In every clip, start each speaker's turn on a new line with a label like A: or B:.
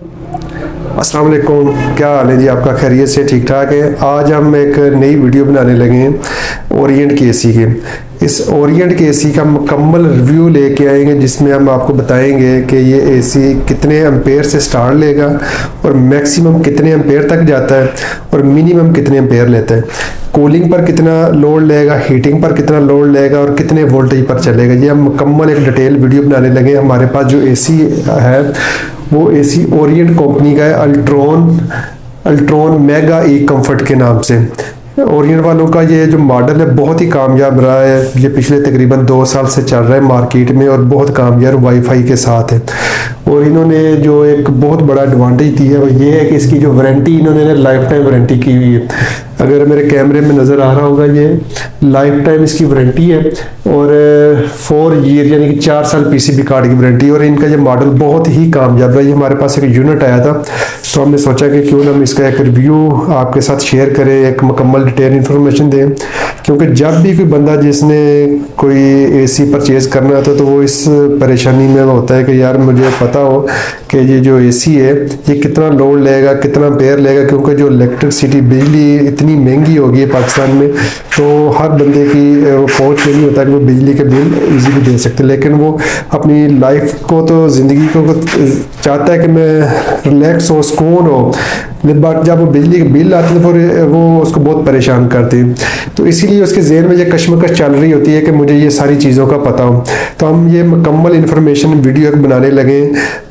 A: अस्सलाम वालेकुम, क्या हाल है जी आपका? खैरियत से ठीक ठाक है? आज हम एक नई वीडियो बनाने लगे हैं ओरिएंट के एसी के। इस ओरिएंट के एसी का मुकम्मल रिव्यू लेके आएंगे, जिसमें हम आपको बताएंगे कि ये एसी कितने एम्पेयर से स्टार्ट लेगा और मैक्सिमम कितने एम्पेयर तक जाता है और मिनिमम कितने एम्पेयर लेता है, कूलिंग पर कितना लोड लेगा, हीटिंग पर कितना लोड लेगा और कितने वोल्टेज पर चलेगा। ये हम मुकम्मल एक डिटेल वीडियो बनाने लगे। हमारे पास जो एसी है वो एसी ओरिएंट कंपनी का है, अल्ट्रॉन मेगा ई कंफर्ट के नाम से। ओरिएंट वालों का ये जो मॉडल है बहुत ही कामयाब रहा है। ये पिछले तकरीबन 2 साल से चल रहा है मार्केट में और बहुत कामयाब वाईफाई के साथ है। और इन्होंने जो एक बहुत बड़ा एडवांटेज दिया है वो ये है कि इसकी जो वारंटी इन्होंने लाइफ टाइम वारंटी की हुई है। अगर मेरे कैमरे में नज़र आ रहा होगा, ये लाइफ टाइम इसकी वारंटी है और 4 ईयर यानी कि 4 साल पीसीबी कार्ड की वारंटी। और इनका ये मॉडल बहुत ही कामयाब रहा। ये हमारे पास एक यूनिट आया था तो हमने सोचा कि क्यों ना हम इसका एक रिव्यू आपके साथ शेयर करें, एक मुकम्मल डिटेल इन्फॉर्मेशन दें, क्योंकि जब भी कोई बंदा जिसने कोई एसी परचेज़ करना होता है तो वो इस परेशानी में होता है कि यार मुझे पता हो कि ये जो एसी है ये कितना लोड लेगा, कितना एम्पेयर लेगा, क्योंकि जो इलेक्ट्रिसिटी बिजली इतनी महंगी हो गई है पाकिस्तान में, तो हर बंदे की वो पहुँच में नहीं होता कि वो बिजली के बिल इजीली दे सकते। लेकिन वो अपनी लाइफ को तो ज़िंदगी को चाहता है कि मैं रिलैक्स हो, सुकून हो, बट जब वो बिजली के बिल आते हैं तो फिर वो उसको बहुत परेशान करते हैं। तो इसीलिए उसके ज़हन में ये कश्मकश चल रही होती है कि मुझे ये सारी चीज़ों का पता हो। तो हम ये मुकम्मल इन्फॉर्मेशन वीडियो बनाने लगे।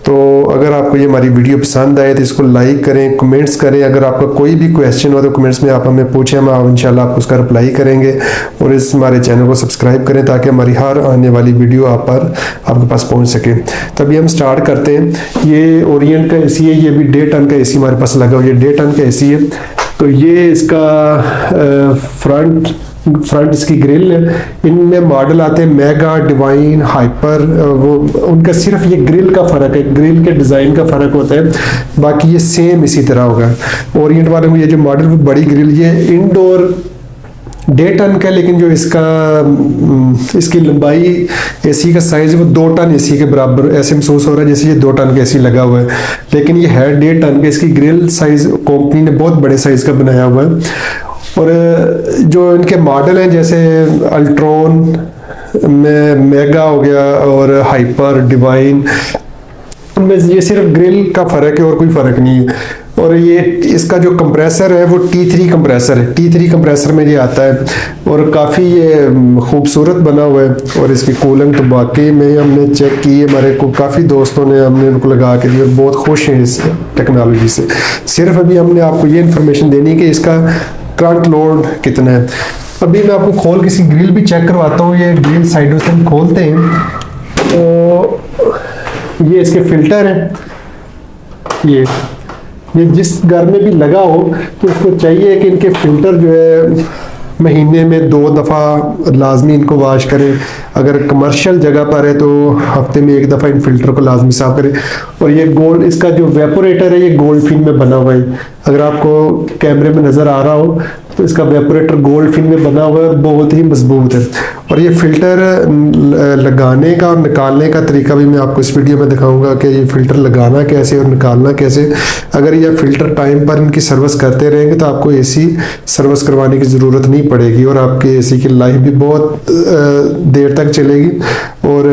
A: तो अगर आपको ये हमारी वीडियो पसंद आए तो इसको लाइक करें, कमेंट्स करें। अगर आपका कोई भी क्वेश्चन हो तो कमेंट्स में आप हमें पूछें, हम इंशाल्लाह आपको उसका रिप्लाई करेंगे। और इस हमारे चैनल को सब्सक्राइब करें ताकि हमारी हर आने वाली वीडियो आपके पास पहुंच सके। तभी हम स्टार्ट करते हैं। ये ओरिएंट का एसी है, ये भी 1.5 टन का एसी हमारे पास लगा हुआ है। ये 1.5 टन का एसी है। तो ये इसका फ्रंट इसकी ग्रिल है। इनमें मॉडल आते हैं मेगा, डिवाइन, हाइपर। वो उनका सिर्फ ये ग्रिल का फ़र्क है, ग्रिल के डिज़ाइन का फ़र्क होता है, बाकी ये सेम इसी तरह होगा। ओरिएंट वाले में ये जो मॉडल वो बड़ी ग्रिल, ये इंडोर 1.5 टन का, लेकिन जो इसकी लंबाई एसी का साइज वो 2 टन एसी के बराबर ऐसे महसूस हो रहा है जैसे ये 2 टन का एसी लगा हुआ है, लेकिन ये है 1.5 टन का। इसकी ग्रिल साइज कंपनी ने बहुत बड़े साइज का बनाया हुआ है। और जो इनके मॉडल हैं जैसे अल्ट्रॉन में मेगा हो गया और हाइपर, डिवाइन, उनमें ये सिर्फ ग्रिल का फ़र्क है और कोई फ़र्क नहीं है। और ये इसका जो कंप्रेसर है वो T3 कंप्रेसर है। T3 कंप्रेसर में ये आता है और काफ़ी ये खूबसूरत बना हुआ है। और इसकी कूलिंग तो वाकई में हमने चेक की है, हमारे को काफ़ी दोस्तों ने हमने उनको लगा के दिया और बहुत खुश हैं इस टेक्नोलॉजी से। सिर्फ अभी हमने आपको ये इन्फॉर्मेशन देनी है कि इसका करंट लोड कितना है। अभी मैं आपको खोल किसी ग्रिल भी चेक करवाता हूँ। ये ग्रिल साइडों से हम खोलते हैं तो ये इसके फिल्टर हैं। ये जिस घर में भी लगा हो तो उसको चाहिए कि इनके फिल्टर जो है महीने में 2 दफ़ा लाजमी इनको वॉश करें। अगर कमर्शियल जगह पर है तो हफ्ते में 1 दफ़ा इन फिल्टर को लाजमी साफ करें। और ये गोल्ड, इसका जो वेपोरेटर है ये गोल्ड फिन में बना हुआ है। अगर आपको कैमरे में नज़र आ रहा हो तो इसका वेपोरेटर गोल्ड फिन में बना हुआ है और बहुत ही मजबूत है। और ये फिल्टर लगाने का और निकालने का तरीका भी मैं आपको इस वीडियो में दिखाऊंगा कि ये फिल्टर लगाना कैसे और निकालना कैसे। अगर ये फिल्टर टाइम पर इनकी सर्विस करते रहेंगे तो आपको एसी सर्विस करवाने की ज़रूरत नहीं पड़ेगी और आपके एसी की लाइफ भी बहुत देर तक चलेगी। और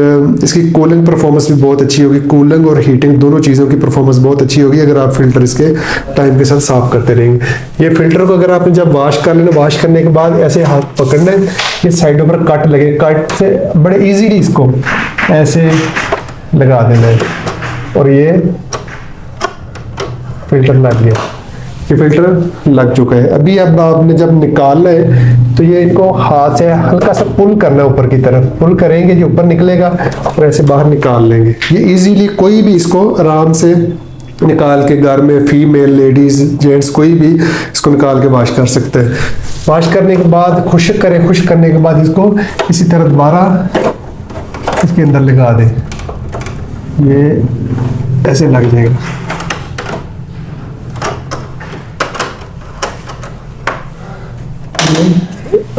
A: इसकी कूलिंग परफॉर्मेंस भी बहुत अच्छी होगी। कूलिंग और हीटिंग दोनों चीज़ों की परफॉर्मेंस बहुत अच्छी होगी अगर आप फिल्टर इसके टाइम के साथ साफ करते रहेंगे। ये फिल्टर को अगर आपने जब वॉश कर लेना, वॉश करने के बाद ऐसे हाथ पकड़ना है, ये साइडों पर कट लगे, कट से बड़े इजीली इसको ऐसे लगा देना है और ये फिल्टर लग गया। ये फिल्टर लग चुका है। अभी अब आपने जब निकालना है तो ये इनको हाथ से हल्का सा पुल करना है, ऊपर की तरफ पुल करेंगे, ये ऊपर निकलेगा और ऐसे बाहर निकाल लेंगे। ये इजीली कोई भी इसको आराम से निकाल के घर में फीमेल, लेडीज, जेंट्स कोई भी इसको निकाल के वॉश कर सकते हैं। वॉश करने के बाद खुश्क करें, खुश्क करने के बाद इसको इसी तरह दोबारा इसके अंदर लगा दें, ये ऐसे लग जाएगा।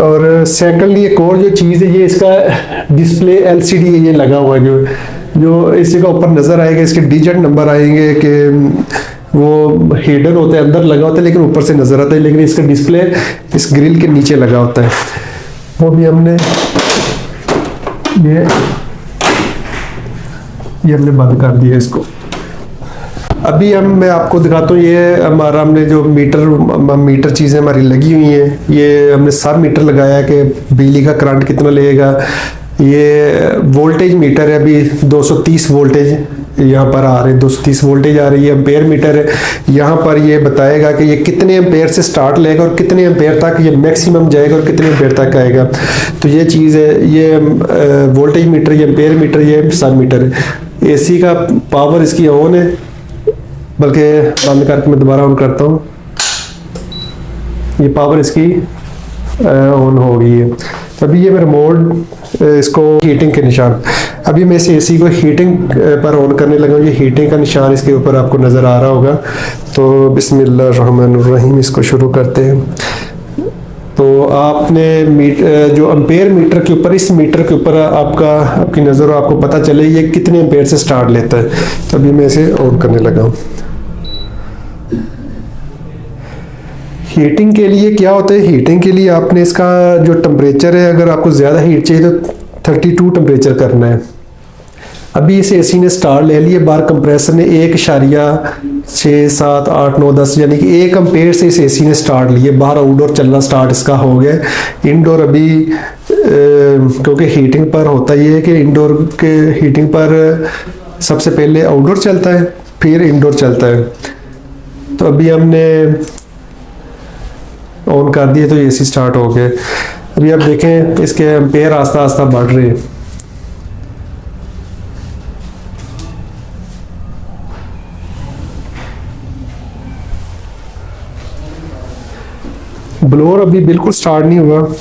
A: और सेकंडली एक और जो चीज़ है, ये इसका डिस्प्ले LCD है, ये लगा हुआ है जो जो इसी का ऊपर नज़र आएगा, इसके डिजिट नंबर आएंगे कि वो हिडन होते हैं, अंदर लगा होता है लेकिन ऊपर से नज़र आता है, लेकिन इसका डिस्प्ले इस ग्रिल के नीचे लगा होता है। वो भी हमने ये हमने बंद कर दिया इसको। अभी मैं आपको दिखाता हूँ, ये हमारा हमने जो मीटर चीज़ें हमारी लगी हुई हैं, ये हमने सब मीटर लगाया है कि बिजली का करंट कितना लेगा। ये वोल्टेज मीटर है, अभी 230 वोल्टेज यहाँ पर आ रहे हैं, 230 वोल्टेज आ रही है। एम्पेयर मीटर है, यहाँ पर ये बताएगा कि ये कितने एम्पेयर से स्टार्ट लेगा और कितने एम्पेयर तक ये मैक्सिमम जाएगा और कितने एम्पेयर तक आएगा। तो ये चीज़ है, ये वोल्टेज मीटर, ये एम्पेयर मीटर, ये सब मीटर है। एसी का पावर इसकी ऑन है, बल्कि बंद करके मैं दोबारा ऑन करता हूँ, ये पावर इसकी ऑन हो गई है। तो अभी ये मेरा मोड, इसको हीटिंग के निशान, अभी मैं इस एसी को हीटिंग पर ऑन करने लगा हूँ। ये हीटिंग का निशान इसके ऊपर आपको नज़र आ रहा होगा। तो बिस्मिल्लाहिर्रहमानिर्रहीम इसको शुरू करते हैं। तो आपने जो एम्पेयर मीटर के ऊपर, इस मीटर के ऊपर आपकी नज़र, आपको पता चले ये कितने एम्पेयर से स्टार्ट लेता है। तो अभी मैं इसे ऑन करने लगा हूँ। हीटिंग के लिए क्या होता है, हीटिंग के लिए आपने इसका जो टेम्परेचर है, अगर आपको ज़्यादा हीट चाहिए तो 32 टेम्परेचर करना है। अभी इस एसी ने स्टार ले लिए, बार कंप्रेसर ने 1.6, 7, 8, 9, 10 यानी कि 1 एम्पेयर से इस एसी ने स्टार्ट लिए। बाहर आउटडोर चलना स्टार्ट इसका हो गया। इंडोर अभी क्योंकि हीटिंग पर होता ही है कि इंडोर के हीटिंग पर सबसे पहले आउटडोर चलता है, फिर इंडोर चलता है। तो अभी हमने ऑन कर दिए तो एसी स्टार्ट हो गए। अभी आप देखें इसके एम्पेयर आस्ता आस्ता बढ़ रहे हैं। ब्लोअर अभी बिल्कुल स्टार्ट नहीं हुआ।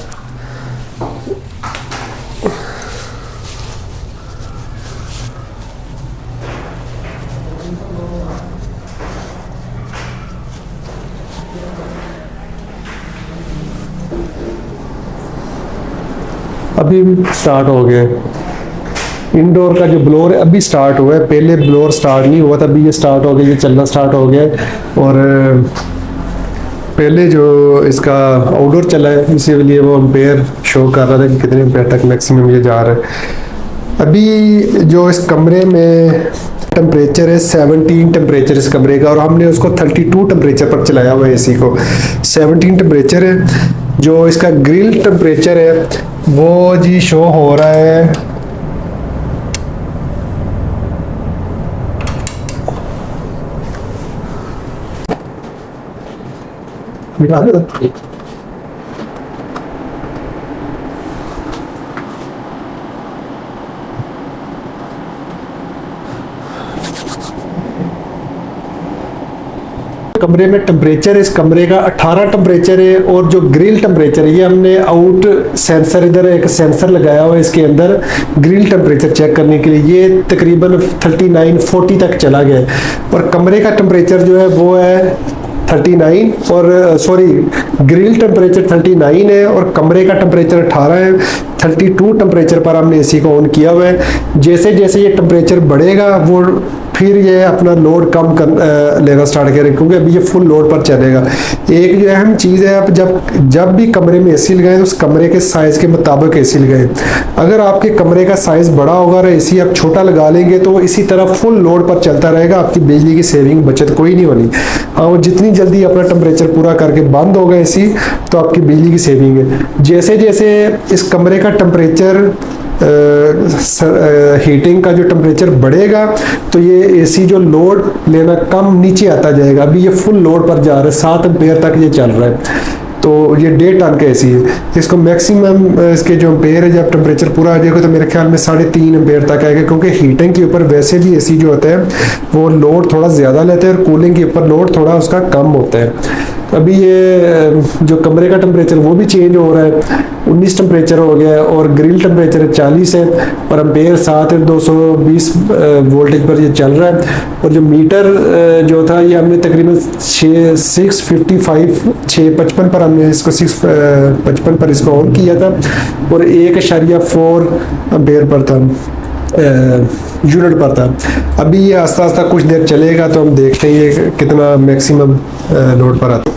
A: अभी स्टार्ट हो गए। इंडोर का जो ब्लोअर है अभी स्टार्ट हुआ है, पहले ब्लोअर स्टार्ट नहीं हुआ था, अभी ये स्टार्ट हो गया, ये चलना स्टार्ट हो गया। और पहले जो इसका आउटडोर चला है इसीलिए वो एम्पेयर शो कर रहा था कि कितने एम्पेयर तक मैक्सिमम ये जा रहा है। अभी जो इस कमरे में टेम्परेचर है 17 टेम्परेचर इस कमरे का, और हमने उसको 32 टेम्परेचर पर चलाया हुआ है एसी को। 17 टेम्परेचर है। जो इसका ग्रिल टेम्परेचर है वो जी शो हो रहा है कमरे में टेम्परेचर, इस कमरे का 18 टेम्परेचर है। और जो ग्रिल टेम्परेचर है, ये हमने आउट सेंसर, इधर एक सेंसर लगाया हुआ है इसके अंदर ग्रिल टेम्परेचर चेक करने के लिए। ये तकरीबन 39-40 तक चला गया। और कमरे का टेम्परेचर जो है वो है 39, और सॉरी ग्रिल टेम्परेचर 39 है और कमरे का टेम्परेचर 18 है। 32 टेम्परेचर पर हमने एसी को ऑन किया हुआ है। जैसे जैसे ये टेम्परेचर बढ़ेगा वो फिर ये अपना लोड कम लेना स्टार्ट करें, क्योंकि अभी ये फुल लोड पर चलेगा। एक जो अहम चीज़ है, आप जब भी कमरे में एसी लगाएं तो उस कमरे के साइज़ के मुताबिक एसी लगाएं। अगर आपके कमरे का साइज़ बड़ा होगा और एसी आप छोटा लगा लेंगे तो इसी तरह फुल लोड पर चलता रहेगा, आपकी बिजली की सेविंग बचत कोई नहीं होनी। हाँ, वो जितनी जल्दी अपना टेम्परेचर पूरा करके बंद होगा एसी तो आपकी बिजली की सेविंग है। जैसे जैसे इस कमरे का टेम्परेचर हीटिंग का जो टेम्परेचर बढ़ेगा तो ये एसी जो लोड लेना कम नीचे आता जाएगा। अभी ये फुल लोड पर जा रहा है, 7 एम्पेयर तक ये चल रहा है। तो ये 1.5 टन का एसी है। इसको मैक्सिमम इसके जो एम्पेयर है, जब टेम्परेचर पूरा आ जाएगा तो मेरे ख्याल में 3.5 एम्पेयर तक आएगा, क्योंकि हीटिंग के ऊपर वैसे भी एसी जो होता है वो लोड थोड़ा ज़्यादा लेते हैं और कूलिंग के ऊपर लोड थोड़ा उसका कम होता है। अभी ये जो कमरे का टेम्परेचर वो भी चेंज हो रहा है, 19 टेम्परेचर हो गया है और ग्रिल टेम्परेचर 40 है और एम्पेयर 7 है, 220 वोल्टेज पर ये चल रहा है। और जो मीटर जो था ये हमने तकरीबन 655 पर हमने इसको 655 पर इसको ऑन किया था और 1.4 एम्पेयर पर था। यूनिट पर था। अभी ये आस्ता आस्ता कुछ देर चलेगा तो हम देखते हैं ये कितना मैक्सिमम लोड पर आता है।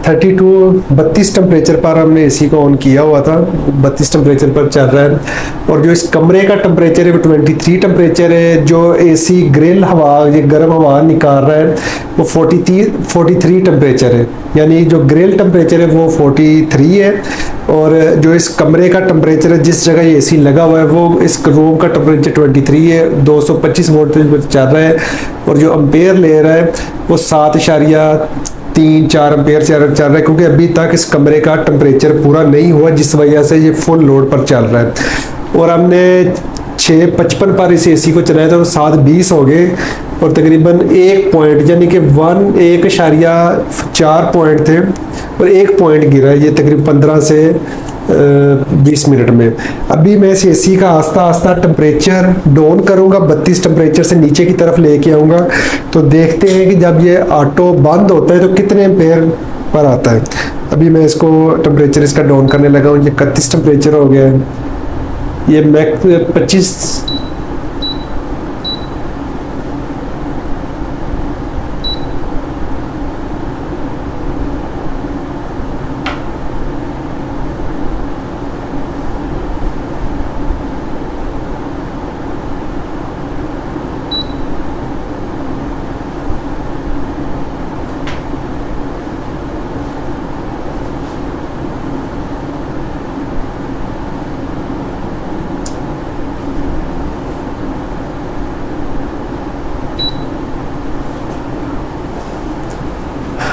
A: 32 टेम्परेचर पर हमने एसी को ऑन किया हुआ था, 32 टेम्परेचर पर चल रहा है। और जो इस कमरे का टेम्परेचर है वो 23 टेम्परेचर है। जो एसी ग्रिल हवा, ये गर्म हवा निकाल रहा है, वो 43 टेम्परेचर है, यानी जो ग्रिल टेम्परेचर है वो 43 है। और जो इस कमरे का टेम्परेचर है, जिस जगह ये एसी लगा हुआ है, वो इस रूम का टेम्परेचर 23 है, 225 वोल्ट पर चल रहा है। और जो एम्पेयर ले रहा है वो 7.34 एम्पेयर चल रहा है, क्योंकि अभी तक इस कमरे का टेम्परेचर पूरा नहीं हुआ, जिस वजह से ये फुल लोड पर चल रहा है। और हमने 6:55 पर इस एसी को चलाया था, तो 7:20 हो गए और तकरीबन 1 पॉइंट यानी कि 1.4 पॉइंट थे और 1 पॉइंट गिरा। ये तकरीबन 15 से 20 मिनट में। अभी मैं इस एसी का आस्ता आस्ता टेम्परेचर डाउन करूंगा, 32 टेम्परेचर से नीचे की तरफ लेके आऊंगा, तो देखते हैं कि जब ये ऑटो बंद होता है तो कितने एम्पेयर पर आता है। अभी मैं इसको टेम्परेचर इसका डाउन करने लगा हूँ। ये 31 टेम्परेचर हो गया है, ये मैक्स 25।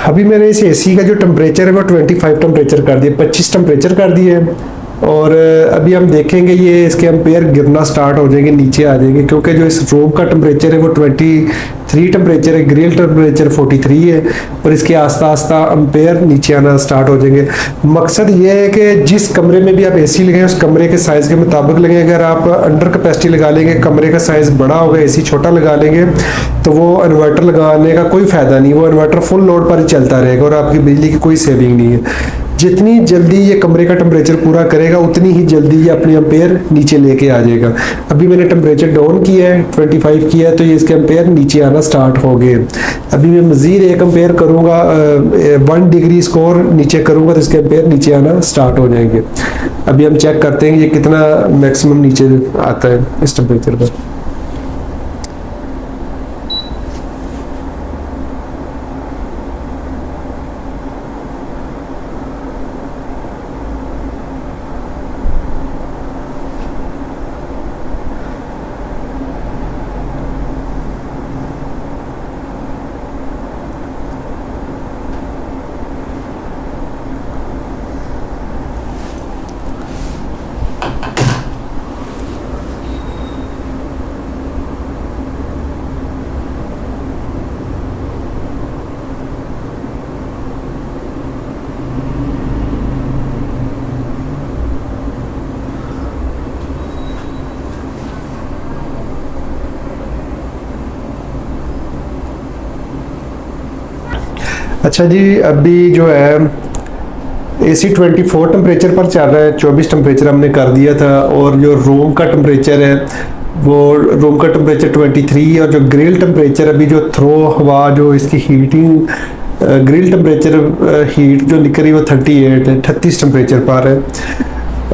A: अभी मैंने इस एसी का जो टेम्परेचर है वो 25 टेम्परेचर कर दिया, 25 टेम्परेचर कर दिए। और अभी हम देखेंगे ये इसके एम्पेयर गिरना स्टार्ट हो जाएंगे, नीचे आ जाएंगे, क्योंकि जो इस रूम का टेम्परेचर है वो 23 टेम्परेचर है, ग्रिल टेम्परेचर 43 है। और इसके आस्ता आस्ता एम्पेयर नीचे आना स्टार्ट हो जाएंगे। मकसद ये है कि जिस कमरे में भी आप एसी लगाएं उस कमरे के साइज़ के मुताबिक लगें। अगर आप अंडर कैपेसिटी लगा लेंगे, कमरे का साइज़ बड़ा होगा, एसी छोटा लगा लेंगे, तो वो इन्वर्टर लगाने का कोई फ़ायदा नहीं। वो इन्वर्टर फुल लोड पर ही चलता रहेगा और आपकी बिजली की कोई सेविंग नहीं है। जितनी जल्दी ये कमरे का टेम्परेचर पूरा करेगा उतनी ही जल्दी ये अपने एम्पेयर नीचे लेके आ जाएगा। अभी मैंने टेम्परेचर डाउन किया है, 25 किया है, तो ये इसके एम्पेयर नीचे आना स्टार्ट हो गए। अभी मैं मज़ीद 1 एम्पेयर करूँगा, 1 डिग्री स्कोर नीचे करूँगा तो इसके एम्पेयर नीचे आना स्टार्ट हो जाएंगे। अभी हम चेक करते हैं ये कितना मैक्सिमम नीचे आता है इस टेम्परेचर पर। अच्छा जी, अभी जो है एसी 24 टेम्परेचर पर चल रहा है, 24 टेम्परेचर हमने कर दिया था। और जो रूम का टेम्परेचर है वो रूम का टेम्परेचर 23, और जो ग्रिल टेम्परेचर अभी जो थ्रो हवा जो इसकी हीटिंग ग्रिल टेम्परेचर हीट जो निकल रही है वो 38 है, 38 टेम्परेचर पर है।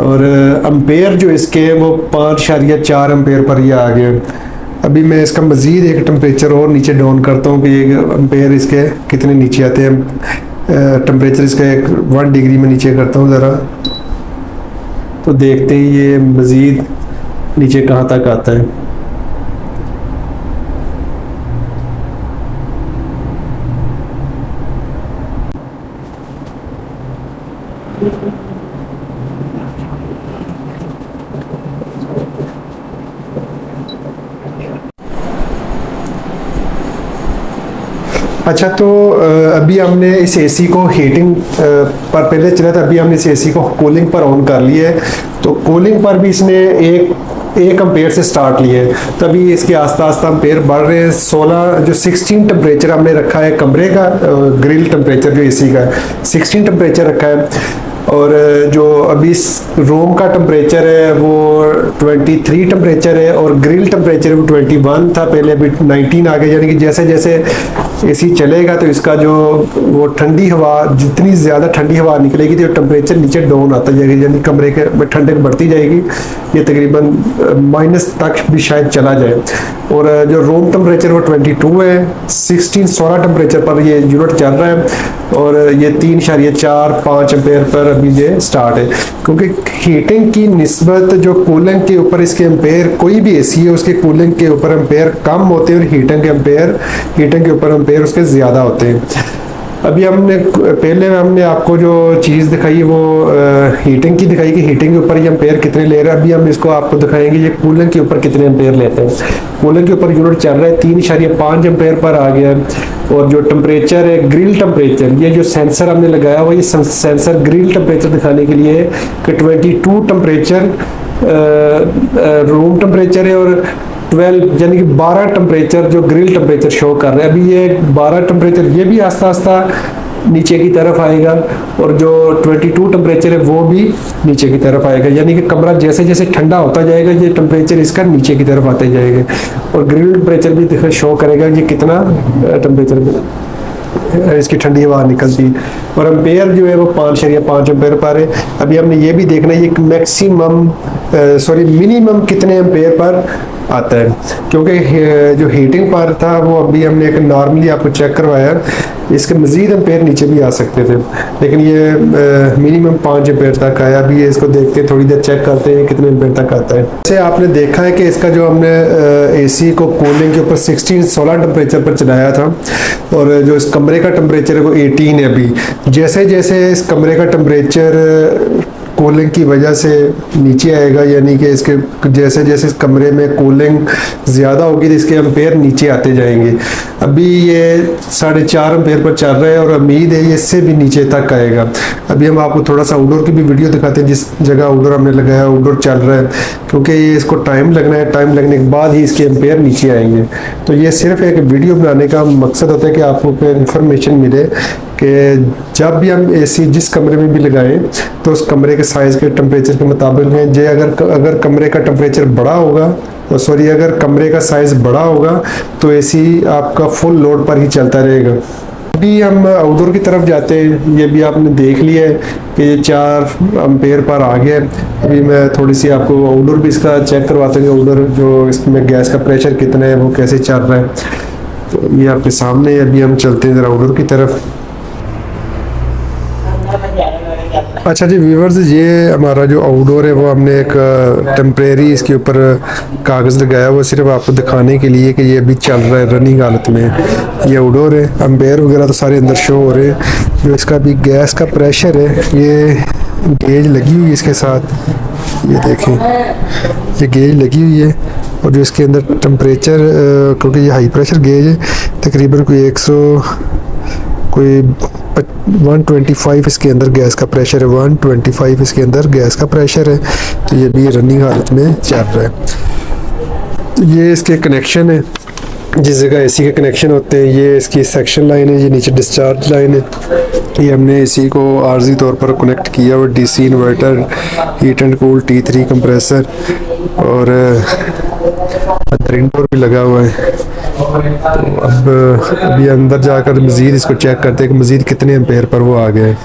A: और एम्पेयर जो इसके हैं वो 5.4 एम्पेयर पर ही आ गए। अभी मैं इसका मज़ीद 1 टेम्परेचर और नीचे डाउन करता हूँ कि एम्पेयर इसके कितने नीचे आते हैं। टेम्परेचर इसका 1 डिग्री में नीचे करता हूँ ज़रा, तो देखते हैं ये मज़ीद नीचे कहाँ तक आता है। अच्छा, तो अभी हमने इस एसी को हीटिंग पर पहले चला था, अभी हमने इस एसी को कूलिंग पर ऑन कर लिया है। तो कूलिंग पर भी इसने एक एम्पेयर से स्टार्ट लिया है, तभी इसके आस्ता आस्ता एम्पेयर बढ़ रहे हैं। 16 टेम्परेचर हमने रखा है कमरे का, ग्रिल टेम्परेचर जो एसी का 16 टेम्परेचर रखा है। और जो अभी रूम का टेम्परेचर है वो 23 टेम्परेचर है और ग्रिल टेम्परेचर वो 21 था पहले, अभी 19 आ गया। यानी कि जैसे जैसे एसी चलेगा तो इसका जो वो ठंडी हवा, जितनी ज़्यादा ठंडी हवा निकलेगी तो टेम्परेचर नीचे डाउन आता जाएगा, यानी कमरे के में ठंडक बढ़ती जाएगी। ये तकरीबन माइनस तक भी शायद चला जाए। और जो रूम टेम्परेचर वो 22 है, 16 टेम्परेचर पर ये यूनिट चल रहा है और ये 3.45 एम्पेयर पर अभी ये स्टार्ट है। क्योंकि हीटिंग की निस्बत जो कूलिंग के ऊपर इसके एम्पेयर, कोई भी एसी है उसके कूलिंग के ऊपर एम्पेयर कम होते हैं और हीटिंग के ऊपर एम्पेयर उसके ज़्यादा होते हैं। अभी पहले हमने आपको जो चीज़ दिखाई वो हीटिंग की दिखाई कि हीटिंग के ऊपर ये एम्पेयर कितने ले रहे हैं। अभी हम इसको आपको दिखाएंगे ये कूलिंग के ऊपर कितने एम्पेयर लेते हैं। कूलिंग के ऊपर यूनिट चल रहा है 3.5 एम्पेयर पर आ गया है। और जो टेम्परेचर है, ग्रिल टेम्परेचर, ये जो सेंसर हमने लगाया हुआ, ये सेंसर ग्रिल टेम्परेचर दिखाने के लिए कि 22 टेम्परेचर रूम टेम्परेचर है और 12 यानी कि 12 टेम्परेचर जो ग्रिल टेम्परेचर शो कर रहे हैं। अभी ये 12 टेम्परेचर ये भी आस्ता आस्ता नीचे की तरफ आएगा और जो 22 टेम्परेचर है वो भी नीचे की तरफ आएगा। यानी कि कमरा जैसे जैसे ठंडा होता जाएगा ये टेम्परेचर इसका नीचे की तरफ आते जाएगा और ग्रिल टेम्परेचर भी शो करेगा ये कितना टेम्परेचर इसकी ठंडी हवा निकलती। और एम्पेयर जो है वो 5.5 एम्पेयर पर है। अभी हमने ये भी देखना है ये मिनिमम कितने एम्पेयर पर आता है। क्योंकि जो हीटिंग पर था वो अभी हमने एक नॉर्मली आपको चेक करवाया, इसके मज़ीद एम्पेयर नीचे भी आ सकते थे, लेकिन ये मिनिमम 5 एम्पेयर तक आया। अभी ये इसको देखते हैं, थोड़ी देर चेक करते हैं कितने एम्पेयर तक आता है। जैसे आपने देखा है कि इसका जो हमने एसी को कूलिंग के ऊपर 16 टेम्परेचर पर चलाया था और जो इस कमरे का टेम्परेचर है वो 18 है। अभी जैसे जैसे इस कमरे का टेम्परेचर कूलिंग की वजह से नीचे आएगा, यानी कि इसके जैसे जैसे इस कमरे में कूलिंग ज़्यादा होगी तो इसके एम्पेयर नीचे आते जाएंगे। अभी ये 4.5 एम्पेयर पर चल रहा है और उम्मीद है ये इससे भी नीचे तक आएगा। अभी हम आपको थोड़ा सा आउटडोर की भी वीडियो दिखाते हैं, जिस जगह आउटडोर हमने लगाया आउटडोर चल रहा है, क्योंकि ये इसको टाइम लगना है, टाइम लगने के बाद ही इसके एम्पेयर नीचे आएंगे। तो ये सिर्फ एक वीडियो बनाने का मकसद होता है कि आपको इंफॉर्मेशन मिले कि जब भी हम एसी जिस कमरे में भी लगाएं तो उस कमरे के साइज़ के टेम्परेचर के मुताबिक में जे अगर कमरे का टेम्परेचर बड़ा होगा अगर कमरे का साइज़ बड़ा होगा तो एसी आपका फुल लोड पर ही चलता रहेगा। अभी हम आउटडोर की तरफ जाते हैं। ये भी आपने देख लिया है कि ये 4 एम्पेयर पर आ गया है। अभी मैं थोड़ी सी आपको आउटडोर भी इसका चेक करवाता हूँ, आउटडोर जो इसमें गैस का प्रेशर कितना है वो कैसे चल रहा है। तो ये आपके सामने है। अभी हम चलते हैं ज़रा आउटडोर की तरफ। अच्छा जी व्यूवर्स, ये हमारा जो आउटडोर है वो हमने एक टेम्परेरी इसके ऊपर कागज़ लगाया हुआ सिर्फ आपको दिखाने के लिए कि ये अभी चल रहा है रनिंग हालत में। ये आउटडोर है, एम्पेयर वगैरह तो सारे अंदर शो हो रहे हैं। जो इसका भी गैस का प्रेशर है, ये गेज लगी हुई है इसके साथ, ये देखें ये गेज लगी हुई है। और जो इसके अंदर टेम्परेचर, क्योंकि ये हाई प्रेशर गेज है, तकरीबन कोई 125 इसके अंदर गैस का प्रेशर है, 125 इसके अंदर गैस का प्रेशर है। तो ये भी रनिंग हालत में चल रहा है। तो ये इसके कनेक्शन है, जिस जगह एसी के कनेक्शन होते हैं। ये इसकी सेक्शन लाइन है, ये नीचे डिस्चार्ज लाइन है। ये हमने एसी को आर्जी तौर पर कनेक्ट किया और DC inverter, heat and cool, T3 compressor और अंदर इंडोर भी लगा हुआ है। तो अब अभी अंदर जाकर मज़ीद इसको चेक करते हैं कि मज़ीद कितने एम्पेयर पर वो आ गए।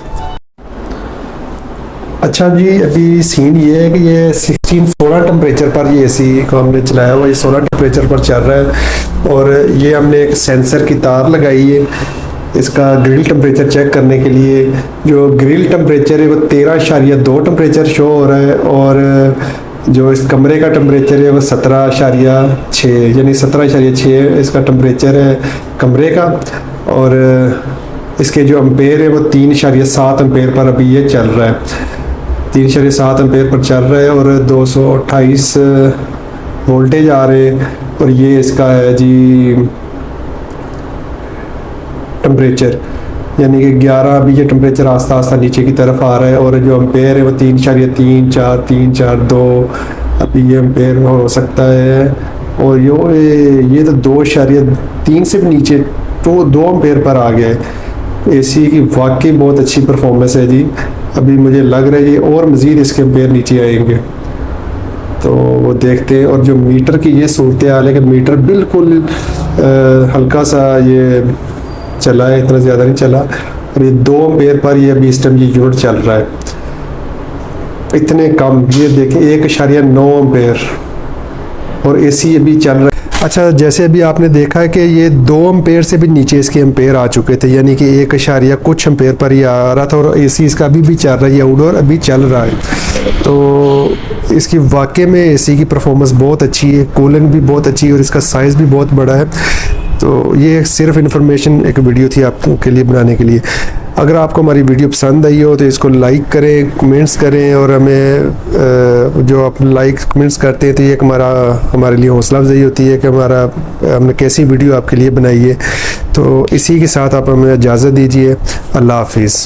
A: अच्छा जी, अभी सीन ये है कि ये 16 टेम्परेचर पर ये एसी को हमने चलाया हुआ, ये 16 टेम्परेचर पर चल रहा है। और ये हमने एक सेंसर की तार लगाई है इसका ग्रिल टेम्परेचर चेक करने के लिए। जो ग्रिल टेम्परेचर है वो 13.2 टेम्परेचर शो हो रहा है और जो इस कमरे का टेम्परेचर है वो 17.6 यानी 17.6 इसका टेम्परेचर है कमरे का। और इसके जो एम्पेयर है वो 3.7 एम्पेयर पर अभी ये चल रहा है, 3.7 एम्पेयर पर चल रहा है और 228 वोल्टेज आ रहे हैं। और ये इसका है जी टेम्परेचर, यानी कि 11। अभी ये टेम्परेचर आस्ता आस्ता नीचे की तरफ आ रहा है और जो एम्पेयर है वो 3.342 अभी ये एम्पेयर हो सकता है। और ये तो 2.3 से भी नीचे तो 2 एम्पेयर पर आ गया है। एसी की वाकई बहुत अच्छी परफॉर्मेंस है जी। अभी मुझे लग रहा है ये और मज़ीद इसके एम्पेयर नीचे आएंगे, तो वो देखते हैं। और जो मीटर की ये सूरत हाल है कि मीटर बिल्कुल हल्का सा ये चला है, इतना ज़्यादा नहीं चला, और ये 2 एम्पेयर पर ये अभी इस टाइम ये यूनिट चल रहा है, इतने कम। ये देखें 1.9 एम्पेयर और एसी अभी चल रहा है। अच्छा, जैसे अभी आपने देखा है कि ये 2 एम्पेयर से भी नीचे इसके एम्पेयर आ चुके थे, यानी कि 1 कुछ एम्पेयर पर ही आ रहा था, और एसी इसका अभी भी चल रहा है, ये आउटडोर अभी चल रहा है। तो इसकी वाकई में एसी की परफॉर्मेंस बहुत अच्छी है, कूलिंग भी बहुत अच्छी है, और इसका साइज़ भी बहुत बड़ा है। तो ये सिर्फ इन्फॉर्मेशन एक वीडियो थी आपको के लिए बनाने के लिए। अगर आपको हमारी वीडियो पसंद आई हो तो इसको लाइक करें, कमेंट्स करें, और हमें जो आप लाइक कमेंट्स करते हैं तो ये हमारे लिए हौसला अफजाई होती है कि हमने कैसी वीडियो आपके लिए बनाई है। तो इसी के साथ आप हमें इजाज़त दीजिए। अल्लाह हाफिज़।